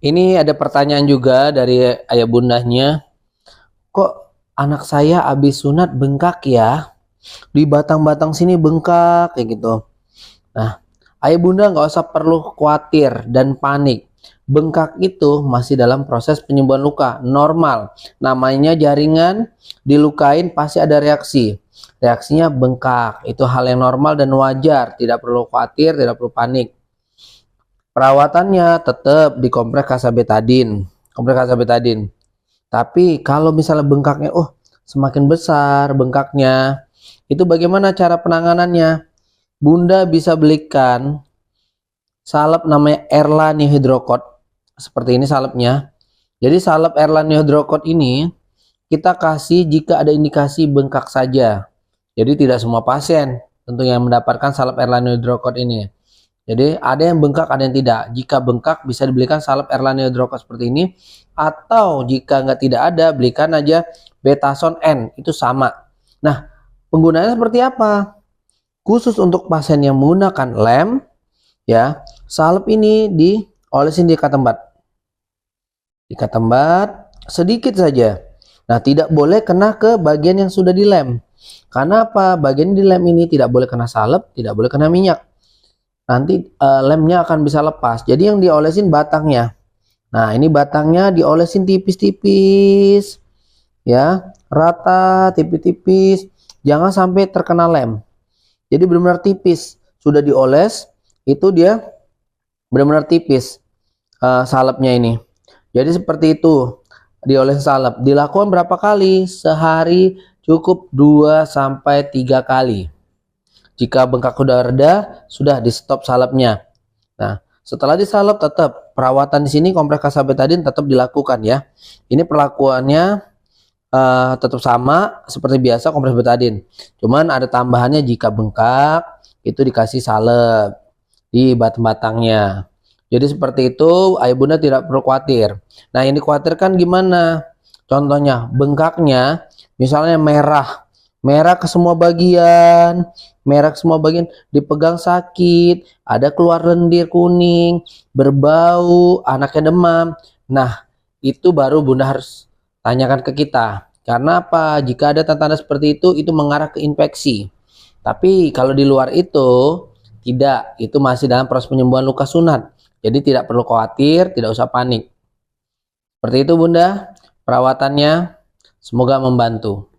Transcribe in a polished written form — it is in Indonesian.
Ini ada pertanyaan juga dari ayah bundanya. Kok anak saya habis sunat bengkak ya? Di batang-batang sini bengkak kayak gitu. Nah, ayah bunda nggak usah perlu khawatir dan panik. Bengkak itu masih dalam proses penyembuhan luka, normal. Namanya jaringan, dilukain pasti ada reaksi. Reaksinya bengkak, itu hal yang normal dan wajar. Tidak perlu khawatir, tidak perlu panik. Perawatannya tetap dikompres kasabetadin, kompres kasabetadin. Tapi kalau misalnya bengkaknya, semakin besar bengkaknya, itu bagaimana cara penanganannya? Bunda bisa belikan salep namanya Erlani Hydrocot. Seperti ini salepnya. Jadi salep Erlani Hydrocot ini kita kasih jika ada indikasi bengkak saja. Jadi tidak semua pasien tentunya yang mendapatkan salep Erlani Hydrocot ini. Jadi ada yang bengkak, ada yang tidak. Jika bengkak bisa dibelikan salep Erlani Hydrocot seperti ini. Atau jika tidak ada, belikan aja Betason N. Itu sama. Nah, penggunaannya seperti apa? Khusus untuk pasien yang menggunakan lem, ya, salep ini diolesin di katembat. Di katembat sedikit saja. Nah, tidak boleh kena ke bagian yang sudah dilem. Karena apa? Bagian di lem ini tidak boleh kena salep, tidak boleh kena minyak. Nanti lemnya akan bisa lepas. Jadi yang diolesin batangnya. Nah, ini batangnya diolesin tipis-tipis. Ya, rata, tipis-tipis. Jangan sampai terkena lem. Jadi benar-benar tipis. Sudah dioles, itu dia benar-benar tipis salepnya ini. Jadi seperti itu. Dioles salep. Dilakukan berapa kali? Sehari cukup 2 sampai 3 kali. Jika bengkak sudah reda, sudah di stop salepnya. Nah, setelah disalep tetap perawatan di sini kompres kasabetadin tetap dilakukan ya. Ini perlakuannya tetap sama seperti biasa kompres betadin. Cuman ada tambahannya jika bengkak itu dikasih salep di batang-batangnya. Jadi seperti itu, ayah bunda tidak perlu khawatir. Nah, yang dikhawatirkan gimana? Contohnya bengkaknya misalnya merah ke semua bagian, dipegang sakit, ada keluar lendir kuning, berbau, anaknya demam. Nah, itu baru bunda harus tanyakan ke kita. Karena apa? Jika ada tanda-tanda seperti itu mengarah ke infeksi. Tapi kalau di luar itu, tidak. Itu masih dalam proses penyembuhan luka sunat. Jadi tidak perlu khawatir, tidak usah panik. Seperti itu bunda, perawatannya semoga membantu.